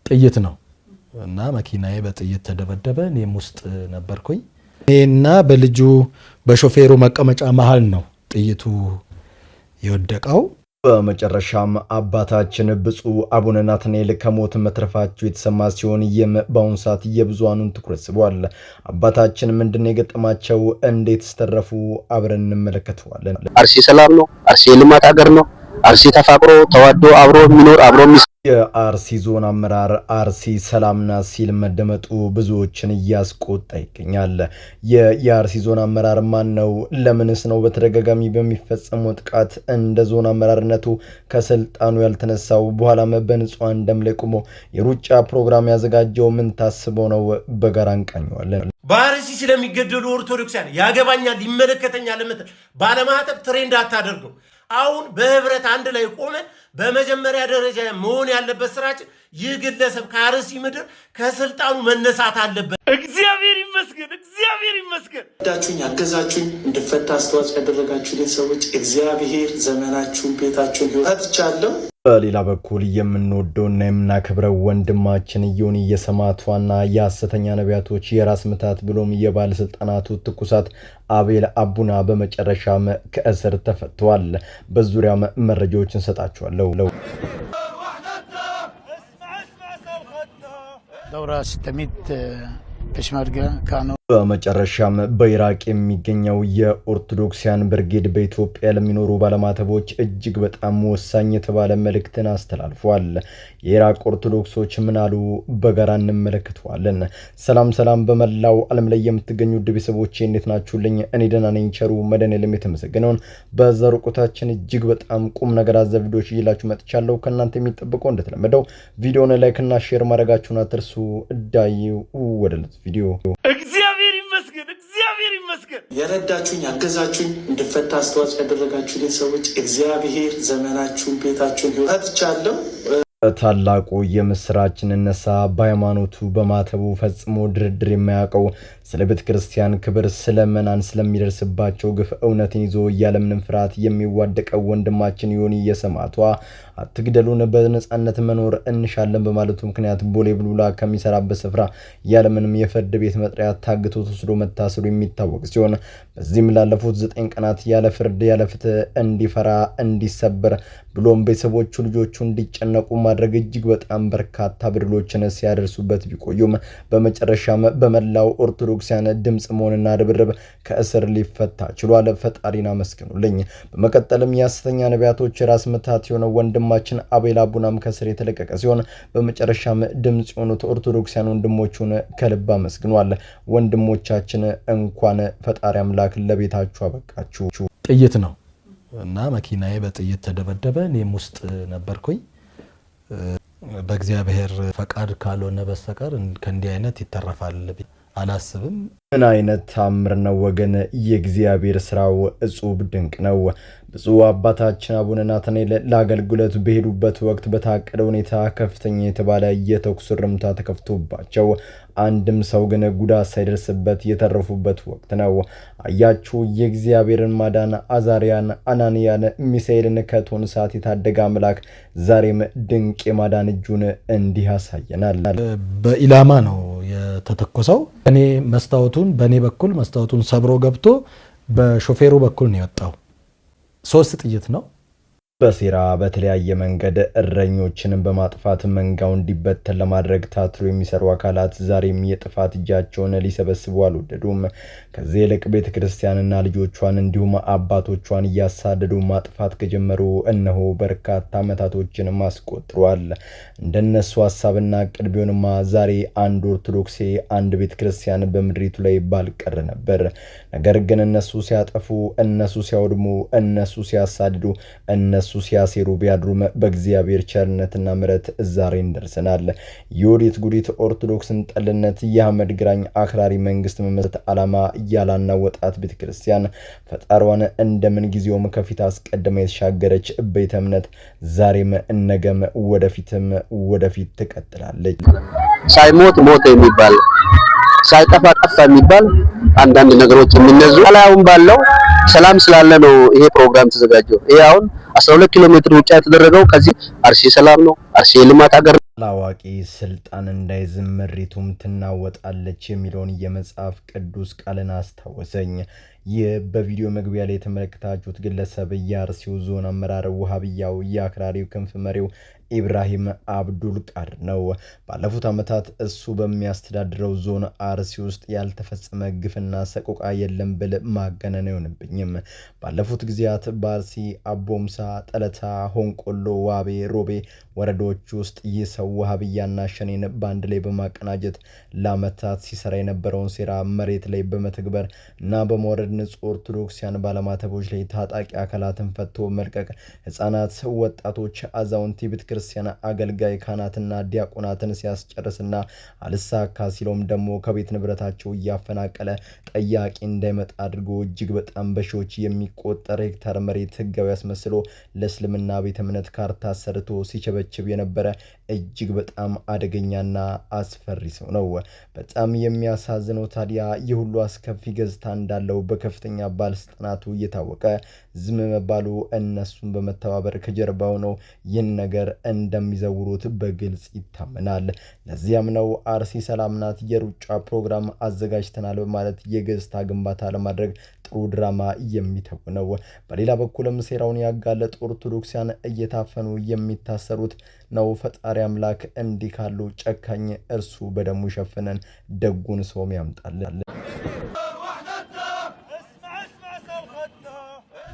ጥይት ነው እና መኪናዬ በጥይት ተደበደበ። እኔም ውስጥ ነበርኩኝ። እኔና በልጁ በሾፌሩ መቀመጫ መሃል ነው ጥይቱ የወደቀው። በመጨረሻም አባታችን ብፁዕ አቡነ ናትናኤል ከሞት መትረፋቸው የተሰማ ሲሆን በአሁኑ ሰዓት የብዙሃኑን ትኩረት ስቧል። አባታችን ምንድነው የገጠማቸው? እንዴት ተረፉ? አብረን እንመለከተዋለን። አርሲ ሰላም ነው። አርሲ የልማት ሀገር ነው። አርሲ ተፋቅሮ ተዋዶ አብሮ የሚኖር አብሮ የአርሲ ዞን አመራር አርሲ ሰላምና ሲል መደመጡ ብዙዎችን እያስቆጣ ይገኛል። የአርሲ ዞን አመራር ማን ነው? ለምንስ ነው በተደጋጋሚ በሚፈጸመው ጥቃት እንደ ዞን አመራርነቱ ከስልጣኑ ያልተነሳው? በኋላም በንጹሃን ደም ላይ ቆሞ የሩጫ ፕሮግራም ያዘጋጀው ምን ታስበው ነው? በጋራ እንቃኘዋለን። በአርሲ ስለሚገደሉ ኦርቶዶክሳን ያገባኛል ይመለከተኛል ለምትል ባለማህተብ ትሬንድ አታደርገው። አሁን በህብረት አንድ ላይ ቆመን በመጀመሪያ ደረጃ መሆን ያለበት ስራችን ይህ ግለሰብ ከአርሲ ምድር ከስልጣኑ መነሳት አለበት። እግዚአብሔር ይመስገን፣ እግዚአብሔር ይመስገን። ዳችሁኝ አገዛችሁኝ እንድፈታ አስተዋጽኦ ያደረጋችሁልኝ ሰዎች እግዚአብሔር ዘመናችሁን ቤታችሁን ይወጣቻለሁ። በሌላ በኩል የምንወደውና የምናከብረው ወንድማችን ዮኒ የሰማዕቷና የሐሰተኛ ነቢያቶች የራስ ምታት ብሎም የባለስልጣናቱ ትኩሳት አቤል አቡና በመጨረሻም ከእስር ተፈቷል። በዙሪያም መረጃዎችን ሰጣችኋለሁ። دورة 600 پشمرگه كانوا በመጨረሻም በኢራቅ የሚገኘው የኦርቶዶክሲያን ብርጌድ በኢትዮጵያ ለሚኖሩ ባለማተቦች እጅግ በጣም ወሳኝ የተባለ መልእክትን አስተላልፏል። የኢራቅ ኦርቶዶክሶች ምን አሉ? በጋራ እንመለከተዋለን። ሰላም በመላው ዓለም ላይ የምትገኙ ውድ ቤተሰቦቼ እንዴት ናችሁልኝ? እኔ ደህና ነኝ። ቸሩ መድኃኔዓለም የተመሰገነውን በዛሬው ቆይታችን እጅግ በጣም ቁም ነገር አዘል ቪዲዮዎች ይዤላችሁ መጥቻለሁ። ከእናንተ የሚጠበቀው እንደተለመደው ቪዲዮውን ላይክ እና ሼር ማድረጋችሁን አትርሱ። እዳዩ ወደለት ቪዲዮ እግዚአብሔር ይመስገን። የረዳችሁኝ አገዛችሁኝ እንድፈታ አስተዋጽኦ ያደረጋችሁልኝ ሰዎች እግዚአብሔር ዘመናችሁን ቤታችሁን ይወጣቻለሁ። ታላቁ የምስራችን እነሳ በሃይማኖቱ በማተቡ ፈጽሞ ድርድር የማያውቀው ስለ ቤተ ክርስቲያን ክብር ስለመናን ስለሚደርስባቸው ግፍ እውነትን ይዞ ያለምንም ፍርሃት የሚዋደቀው ወንድማችን ዮኒ የሰማዕቷ አትግደሉን በነጻነት መኖር እንሻለን በማለቱ ምክንያት ቦሌ ቡልቡላ ከሚሰራበት ስፍራ ያለምንም የፍርድ ቤት መጥሪያ ታግቶ ተወስዶ መታሰሩ የሚታወቅ ሲሆን በዚህም ላለፉት 9 ቀናት ያለ ፍርድ ያለ ፍትህ እንዲፈራ እንዲሰበር ብሎም ቤተሰቦቹ ልጆቹ እንዲጨነቁ ማድረግ እጅግ በጣም በርካታ በደሎችን ሲያደርሱበት ቢቆዩም በመጨረሻም በመላው ኦርቶዶክሲያን ድምጽ መሆንና ርብርብ ከእስር ሊፈታ ችሏል። ፈጣሪና መስግኑልኝ። በመቀጠልም የሐሰተኛ ነቢያቶች ራስ ምታት የሆነው ወንድማችን አቤል አቡናም ከእስር የተለቀቀ ሲሆን በመጨረሻም ድምጽ የሆኑት ኦርቶዶክሲያን ወንድሞቹን ከልብ አመስግኗል። ወንድሞቻችን እንኳን ፈጣሪ አምላክ ለቤታችሁ አበቃችሁ። ጥይት ነው እና መኪናዬ በጥይት ተደበደበ። እኔም ውስጥ ነበርኩኝ። በእግዚአብሔር ፈቃድ ካልሆነ በስተቀር ከእንዲህ አይነት ይተረፋል አላስብም። ምን አይነት ታምር ነው ወገን! የእግዚአብሔር ስራው እጹብ ድንቅ ነው። ብፁዕ አባታችን አቡነ ናትናኤል ለአገልግሎት በሄዱበት ወቅት በታቀደ ሁኔታ ከፍተኛ የተባለ የተኩስ ርምታ ተከፍቶባቸው አንድም ሰው ግን ጉዳት ሳይደርስበት የተረፉበት ወቅት ነው። አያችሁ የእግዚአብሔርን ማዳን። አዛሪያን፣ አናንያን፣ ሚሳኤልን ከእቶን እሳት የታደገ አምላክ ዛሬም ድንቅ የማዳን እጁን እንዲህ ያሳየናል። በኢላማ ነው የተተኮሰው። እኔ መስታወቱን በኔ በኩል መስታወቱን ሰብሮ ገብቶ በሾፌሩ በኩል ነው የወጣው። 3 ጥይት ነው። በሴራ በተለያየ መንገድ እረኞችን በማጥፋት መንጋው እንዲበተን ለማድረግ ታትሮ የሚሰሩ አካላት ዛሬም የጥፋት እጃቸውን ሊሰበስቡ አልወደዱም። ከዚህ ይልቅ ቤተክርስቲያንና ልጆቿን እንዲሁም አባቶቿን እያሳደዱ ማጥፋት ከጀመሩ እነሆ በርካታ ዓመታቶችን ማስቆጥሯል። እንደነሱ ሐሳብና ዕቅድ ቢሆንማ ዛሬ አንድ ኦርቶዶክሴ አንድ ቤተክርስቲያን በምድሪቱ ላይ ባልቀረ ነበር። ነገር ግን እነሱ ሲያጠፉ፣ እነሱ ሲያወድሙ፣ እነሱ ሲያሳድዱ፣ እነሱ ሲያሴሩ ቢያድሩም በእግዚአብሔር ቸርነትና ምሕረት ዛሬ እንደርሰናል። የወዲት ጉዲት ኦርቶዶክስን ጠልነት የአህመድ ግራኝ አክራሪ መንግስት መመስረት ዓላማ ያላናወጣት ቤተክርስቲያን ፈጣሪዋን እንደምን ጊዜውም ከፊት አስቀድማ የተሻገረች ቤተ እምነት ዛሬም ነገም ወደፊት ትቀጥላለች። ሳይሞት ሞተ የሚባል ሳይጠፋ ጠፋ የሚባል አንዳንድ ነገሮች የሚነዙ አላውን ባለው ሰላም ስላለ ነው ይሄ ፕሮግራም ተዘጋጀው። ይሄ አሁን 12 ኪሎ ሜትር ውጪ የተደረገው ከዚህ አርሲ ሰላም ነው። አርሲ የልማት ሀገር ላዋቂ ስልጣን እንዳይዝም ምሪቱም ትናወጣለች የሚለውን የመጽሐፍ ቅዱስ ቃልን አስታወሰኝ። ይህ በቪዲዮ መግቢያ ላይ የተመለከታችሁት ግለሰብ የአርሲው ዞን አመራር ውሃብያው የአክራሪው ክንፍ መሪው ኢብራሂም አብዱል ቃድር ነው። ባለፉት ዓመታት እሱ በሚያስተዳድረው ዞን አርሲ ውስጥ ያልተፈጸመ ግፍና ሰቆቃ የለም ብል ማገነን አይሆንብኝም። ባለፉት ጊዜያት በአርሲ አቦምሳ፣ ጠለታ፣ ሆንቆሎ፣ ዋቤ፣ ሮቤ ወረዳዎች ውስጥ ይህ ሰው ውሃብያና ሸኔን በአንድ ላይ በማቀናጀት ለዓመታት ሲሰራ የነበረውን ሴራ መሬት ላይ በመተግበር እና በመውረድ ንጹህ ኦርቶዶክሲያን ባለማተቦች ላይ ታጣቂ አካላትን ፈቶ መልቀቅ፣ ህፃናት፣ ወጣቶች፣ አዛውንት ቤተ ክርስቲያን አገልጋይ ካህናትና ዲያቆናትን ሲያስጨርስና አልሳካ ሲሎም ደግሞ ከቤት ንብረታቸው እያፈናቀለ ጠያቂ እንዳይመጣ አድርጎ እጅግ በጣም በሺዎች የሚቆጠር ሄክታር መሬት ህጋዊ አስመስሎ ለእስልምና ቤተ እምነት ካርታ ሰርቶ ሲቸበችብ የነበረ እጅግ በጣም አደገኛና አስፈሪ ሰው ነው። በጣም የሚያሳዝነው ታዲያ የሁሉ አስከፊ ገጽታ እንዳለው በከፍተኛ ባለስልጣናቱ እየታወቀ ዝም መባሉ እነሱን በመተባበር ከጀርባው ነው ይህን ነገር እንደሚዘውሩት በግልጽ ይታመናል። ለዚያም ነው አርሲ ሰላም ናት የሩጫ ፕሮግራም አዘጋጅተናል በማለት የገጽታ ግንባታ ለማድረግ ጥሩ ድራማ የሚተውነው። በሌላ በኩልም ሴራውን ያጋለጡ ኦርቶዶክሲያን እየታፈኑ የሚታሰሩት ነው። ፈጣሪ አምላክ እንዲህ ካሉ ጨካኝ እርሱ በደሙ ሸፍነን ደጉን ሰውም ያምጣልን።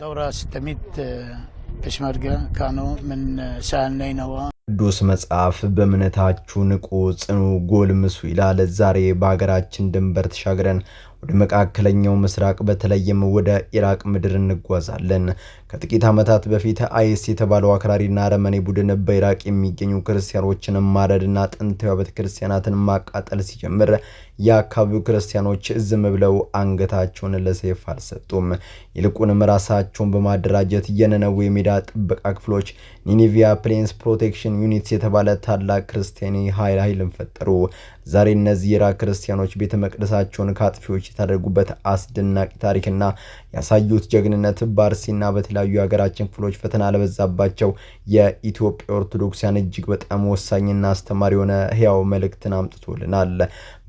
دورة 600 پشمرگه كانوا من سالنين هو ቅዱስ መጽሐፍ በእምነታችሁ ንቁ ጽኑ ጎልምሱ ይላል። ዛሬ በሀገራችን ድንበር ተሻግረን ወደ መካከለኛው ምስራቅ በተለይም ወደ ኢራቅ ምድር እንጓዛለን። ከጥቂት ዓመታት በፊት አይስ የተባለው አክራሪና አረመኔ ቡድን በኢራቅ የሚገኙ ክርስቲያኖችን ማረድና ጥንታዊ ቤተክርስቲያናትን ማቃጠል ሲጀምር የአካባቢው ክርስቲያኖች ዝም ብለው አንገታቸውን ለሰይፍ አልሰጡም። ይልቁንም ራሳቸውን በማደራጀት የነነዌ ሜዳ ጥበቃ ክፍሎች ኒኒቪያ ፕሌንስ ፕሮቴክሽን ዩኒትስ የተባለ ታላቅ ክርስቲያናዊ ኃይልን ፈጠሩ። ዛሬ እነዚህ የኢራቅ ክርስቲያኖች ቤተ መቅደሳቸውን ከአጥፊዎች የታደጉበት አስደናቂ ታሪክና ያሳዩት ጀግንነት በአርሲና በተለያዩ የሀገራችን ክፍሎች ፈተና ለበዛባቸው የኢትዮጵያ ኦርቶዶክሳውያን እጅግ በጣም ወሳኝና አስተማሪ የሆነ ህያው መልእክትን አምጥቶልናል።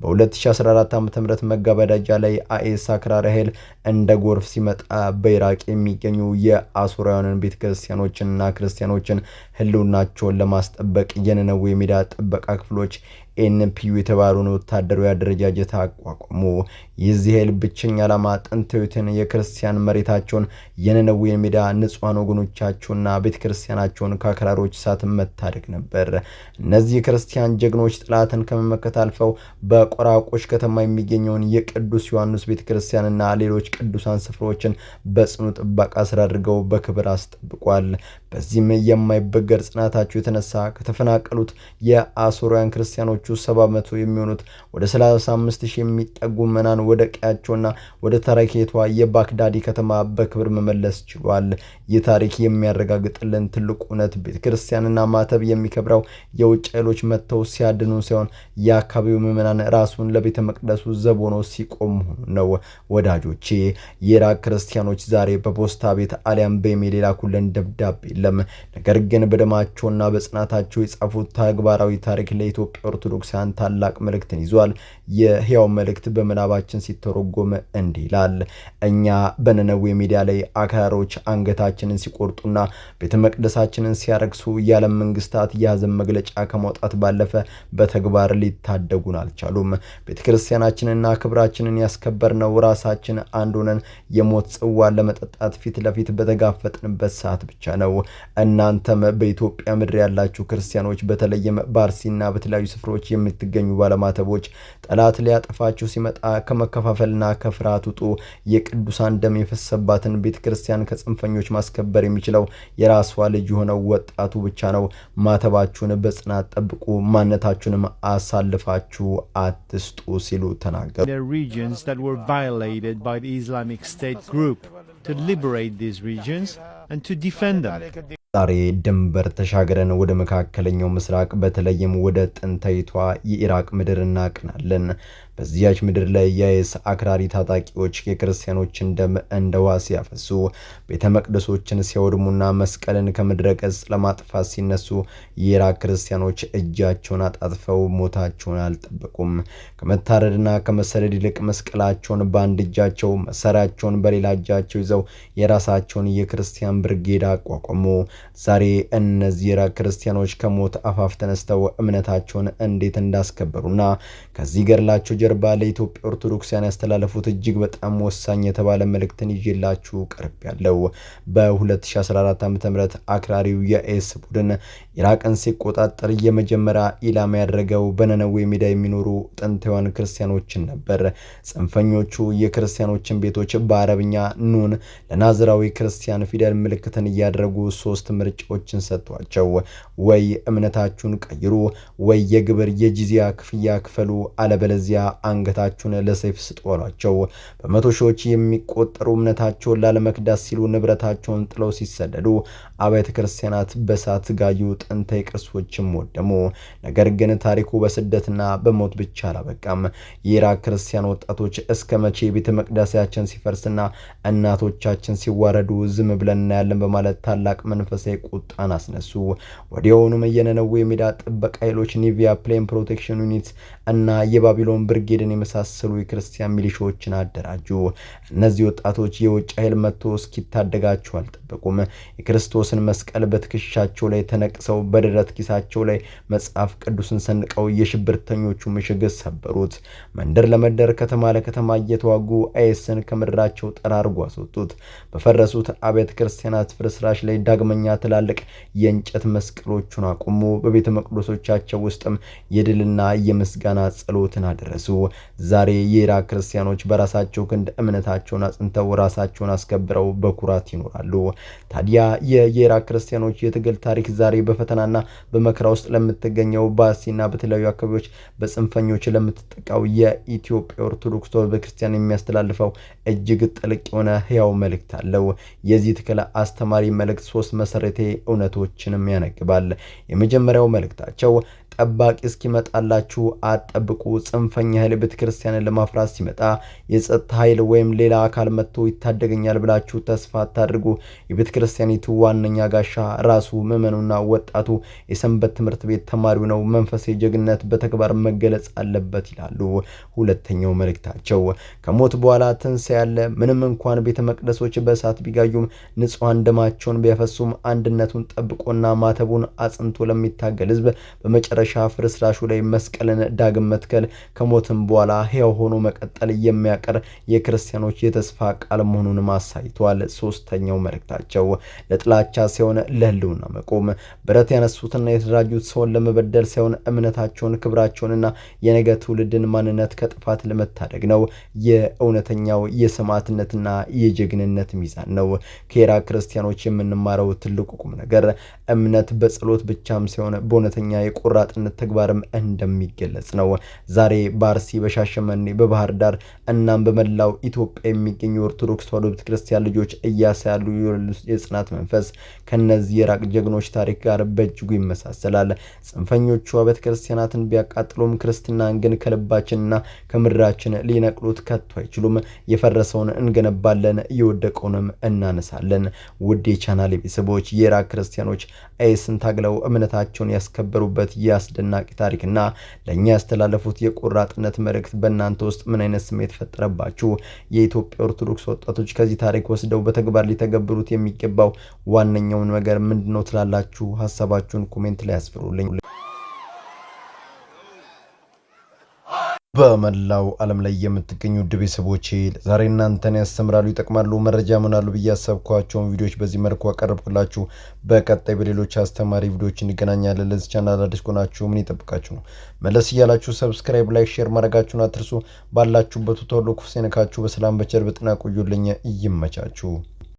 በ2014 ዓ.ም መጋባዳጃ ላይ አይኤስ አክራሪ ኃይል እንደ ጎርፍ ሲመጣ በኢራቅ የሚገኙ የአሶራውያን ቤተክርስቲያኖችንና ክርስቲያኖችን ህልውናቸውን ለማስጠበቅ የነነዌ ሜዳ ጥበቃ ክፍሎች ኤንፒዩ የተባሉን ወታደራዊ አደረጃጀት አቋቋሙ። የዚህ ኃይል ብቸኛ ዓላማ ጥንታዊትን የክርስቲያን መሬታቸውን የነነዌ ሜዳ ንጹሃን ወገኖቻቸውና ቤተክርስቲያናቸውን ከአክራሪዎች እሳት መታደግ ነበር። እነዚህ ክርስቲያን ጀግኖች ጥላትን ከመመከት አልፈው በቆራቆሽ ከተማ የሚገኘውን የቅዱስ ዮሐንስ ቤተክርስቲያንና ሌሎች ቅዱሳን ስፍራዎችን በጽኑ ጥበቃ ስር አድርገው በክብር አስጠብቋል። በዚህም የማይበገር ጽናታቸው የተነሳ ከተፈናቀሉት የአሶራውያን ክርስቲያኖች 70% የሚሆኑት ወደ 35000 የሚጠጉ መናን ወደ ቀያቸውና ወደ ታሪካዊቷ የባግዳዲ ከተማ በክብር መመለስ ችሏል። ይህ ታሪክ የሚያረጋግጥልን ትልቁ እውነት ቤተክርስቲያንና ማተብ የሚከብረው የውጭ ኃይሎች መጥተው ሲያድኑ ሳይሆን የአካባቢው ምዕመናን ራሱን ለቤተ መቅደሱ ዘብ ሆኖ ሲቆም ነው። ወዳጆቼ የኢራቅ ክርስቲያኖች ዛሬ በፖስታ ቤት አሊያም በኢሜል የላኩልን ደብዳቤ የለም። ነገር ግን በደማቸውና በጽናታቸው የጻፉት ተግባራዊ ታሪክ ለኢትዮጵያ ኦርቶዶክሳውያን ታላቅ መልእክትን ይዟል። የህያው መልእክት በምናባችን ሲተረጎም እንዲህ ይላል። እኛ በነነዌ ሚዲያ ላይ አክራሪዎች አንገታችንን ሲቆርጡና ቤተ መቅደሳችንን ሲያረክሱ የዓለም መንግስታት የሐዘን መግለጫ ከማውጣት ባለፈ በተግባር ሊታደጉን አልቻሉም። ቤተክርስቲያናችንና ክብራችንን ያስከበርነው ራሳችን አንድ ሆነን የሞት ጽዋ ለመጠጣት ፊት ለፊት በተጋፈጥንበት ሰዓት ብቻ ነው። እናንተም በኢትዮጵያ ምድር ያላችሁ ክርስቲያኖች በተለይም በአርሲና በተለያዩ ስፍራዎች የምትገኙ ባለማተቦች ጠላት ሊያጠፋችሁ ሲመጣ ከመከፋፈልና ከፍርሃት ውጡ። የቅዱሳን ደም የፈሰባትን ቤተክርስቲያን ከጽንፈኞች ማስከበር የሚችለው የራሷ ልጅ የሆነው ወጣቱ ብቻ ነው። ማተባችሁን በጽናት ጠብቁ፣ ማንነታችሁንም አሳልፋችሁ አትስጡ ሲሉ ተናገሩ። The regions that were violated by the Islamic State group. To liberate these regions, and to defend them. ዛሬ ድንበር ተሻግረን ወደ መካከለኛው ምስራቅ በተለይም ወደ ጥንታዊቷ የኢራቅ ምድር እናቀናለን። በዚያች ምድር ላይ የአይኤስ አክራሪ ታጣቂዎች የክርስቲያኖችን ደም እንደ ውሃ ሲያፈሱ፣ ቤተ መቅደሶችን ሲያወድሙና መስቀልን ከምድረ ገጽ ለማጥፋት ሲነሱ የኢራቅ ክርስቲያኖች እጃቸውን አጣጥፈው ሞታቸውን አልጠበቁም። ከመታረድና ከመሰደድ ይልቅ መስቀላቸውን በአንድ እጃቸው መሳሪያቸውን በሌላ እጃቸው ይዘው የራሳቸውን የክርስቲያን ብርጌድ አቋቋሙ። ዛሬ እነዚህ የኢራቅ ክርስቲያኖች ከሞት አፋፍ ተነስተው እምነታቸውን እንዴት እንዳስከበሩና ከዚህ ገድላቸው ጀርባ ለኢትዮጵያ ኦርቶዶክሳውያን ያስተላለፉት እጅግ በጣም ወሳኝ የተባለ መልእክትን ይዤላችሁ ቀርቤያለሁ። በ2014 ዓ.ም አክራሪው የአይኤስ ቡድን ኢራቅን ሲቆጣጠር የመጀመሪያ ኢላማ ያደረገው በነነዌ ሜዳ የሚኖሩ ጥንታውያን ክርስቲያኖችን ነበር። ጽንፈኞቹ የክርስቲያኖችን ቤቶች በአረብኛ ኑን ለናዝራዊ ክርስቲያን ፊደል ምልክትን እያደረጉ ሶስት ምርጫዎችን ሰጥቷቸው ወይ እምነታችሁን ቀይሩ፣ ወይ የግብር የጂዚያ ክፍያ ክፈሉ፣ አለበለዚያ አንገታችሁን ለሰይፍ ስጡ አሏቸው። በመቶ ሺዎች የሚቆጠሩ እምነታቸውን ላለመክዳት ሲሉ ንብረታቸውን ጥለው ሲሰደዱ አብያተ ክርስቲያናት በሳት ጋዩ፣ ጥንታዊ ቅርሶችም ወደሙ። ነገር ግን ታሪኩ በስደትና በሞት ብቻ አላበቃም። የኢራቅ ክርስቲያን ወጣቶች እስከ መቼ ቤተ መቅደሳችን ሲፈርስና እናቶቻችን ሲዋረዱ ዝም ብለን እናያለን በማለት ታላቅ መንፈሳዊ ቁጣን አስነሱ። ወዲያውኑም የነነዌ ሜዳ ጥበቃ ኃይሎች፣ ኒቪያ ፕሌን ፕሮቴክሽን ዩኒት እና የባቢሎን ብርጌድን የመሳሰሉ የክርስቲያን ሚሊሻዎችን አደራጁ። እነዚህ ወጣቶች የውጭ ኃይል መጥቶ እስኪታደጋቸው አልጠበቁም። የክርስቶስን መስቀል በትከሻቸው ላይ ተነቅሰው በደረት ኪሳቸው ላይ መጽሐፍ ቅዱስን ሰንቀው የሽብርተኞቹ ምሽግ ሰበሩት። መንደር ለመንደር ከተማ ለከተማ እየተዋጉ አይኤስን ከምድራቸው ጠራርጎ አስወጡት። በፈረሱት አብያተ ክርስቲያናት ፍርስራሽ ላይ ዳግመኛ ትላልቅ የእንጨት መስቀሎቹን አቆሙ። በቤተ መቅደሶቻቸው ውስጥም የድልና የምስጋና ጸሎትን አደረሱ። ዛሬ የኢራቅ ክርስቲያኖች በራሳቸው ክንድ እምነታቸውን አጽንተው ራሳቸውን አስከብረው በኩራት ይኖራሉ። ታዲያ የኢራቅ ክርስቲያኖች የትግል ታሪክ ዛሬ በፈተናና በመከራ ውስጥ ለምትገኘው በአርሲና በተለያዩ አካባቢዎች በጽንፈኞች ለምትጠቃው የኢትዮጵያ ኦርቶዶክስ ተዋሕዶ ቤተክርስቲያን የሚያስተላልፈው እጅግ ጥልቅ የሆነ ሕያው መልእክት አለው። የዚህ ትክክል አስተማሪ መልእክት ሶስት መሰረታዊ እውነቶችንም ያነግባል። የመጀመሪያው መልእክታቸው ጠባቂ እስኪመጣላችሁ አጠብቁ። ጽንፈኛ ኃይል ቤተክርስቲያንን ለማፍራስ ሲመጣ የጸጥታ ኃይል ወይም ሌላ አካል መጥቶ ይታደገኛል ብላችሁ ተስፋ አታድርጉ። የቤተክርስቲያኒቱ ዋነኛ ጋሻ ራሱ ምዕመኑና ወጣቱ የሰንበት ትምህርት ቤት ተማሪው ነው። መንፈሳዊ ጀግንነት በተግባር መገለጽ አለበት ይላሉ። ሁለተኛው መልእክታቸው ከሞት በኋላ ትንሣኤ ያለ። ምንም እንኳን ቤተ መቅደሶች በእሳት ቢጋዩም ንጹሐን ደማቸውን ቢያፈሱም አንድነቱን ጠብቆና ማተቡን አጽንቶ ለሚታገል ህዝብ በመጨረሻ ፍርስራሹ ላይ መስቀልን ዳግም መትከል ከሞትም በኋላ ሕያው ሆኖ መቀጠል የሚያቀር የክርስቲያኖች የተስፋ ቃል መሆኑን አሳይቷል። ሶስተኛው መልእክታቸው ለጥላቻ ሳይሆን ለህልውና መቆም። ብረት ያነሱትና የተደራጁት ሰውን ለመበደል ሳይሆን እምነታቸውን፣ ክብራቸውንና የነገ ትውልድን ማንነት ከጥፋት ለመታደግ ነው። የእውነተኛው የሰማዕትነትና የጀግንነት ሚዛን ነው። ከኢራቅ ክርስቲያኖች የምንማረው ትልቁ ቁም ነገር እምነት በጸሎት ብቻም ሳይሆን በእውነተኛ የቆራጥነት ተግባርም እንደሚገለጽ ነው። ዛሬ በአርሲ፣ በሻሸመኔ፣ በባህር ዳር እናም በመላው ኢትዮጵያ የሚገኙ ኦርቶዶክስ ተዋሕዶ ቤተክርስቲያን ልጆች እያሳያሉ የጽናት መንፈስ ከነዚህ የኢራቅ ጀግኖች ታሪክ ጋር በእጅጉ ይመሳሰላል። ጽንፈኞቹ ቤተክርስቲያናትን ቢያቃጥሉም ክርስትናን ግን ከልባችንና ከምድራችን ሊነቅሉት ከቶ አይችሉም። የፈረሰውን እንገነባለን፣ የወደቀውንም እናነሳለን። ውድ የቻናሌ ቤተሰቦች የኢራቅ ክርስቲያኖች አይኤስን ታግለው እምነታቸውን ያስከበሩበት የአስደናቂ ታሪክና ለኛ ያስተላለፉት የቆራጥነት መልእክት በእናንተ ውስጥ ምን አይነት ስሜት ፈጠረባችሁ? የኢትዮጵያ ኦርቶዶክስ ወጣቶች ከዚህ ታሪክ ወስደው በተግባር ሊተገብሩት የሚገባው ዋነኛውን ነገር ምንድነው ትላላችሁ? ሐሳባችሁን ኮሜንት ላይ አስፍሩልኝ። በመላው ዓለም ላይ የምትገኙ ውድ ቤተሰቦቼ ዛሬ እናንተን ያስተምራሉ፣ ይጠቅማሉ፣ መረጃ ምናሉ ብዬ ያሰብኳቸውን ቪዲዮዎች በዚህ መልኩ አቀርብኩላችሁ። በቀጣይ በሌሎች አስተማሪ ቪዲዮዎች እንገናኛለን። ለዚህ ቻናል አዲስ ከሆናችሁ ምን ይጠብቃችሁ ነው? መለስ እያላችሁ ሰብስክራይብ፣ ላይክ፣ ሼር ማድረጋችሁን አትርሱ። ባላችሁበት ሁሉ ክፉ ሳይነካችሁ በሰላም በቸር በጤና ቆዩልኝ። ይመቻችሁ።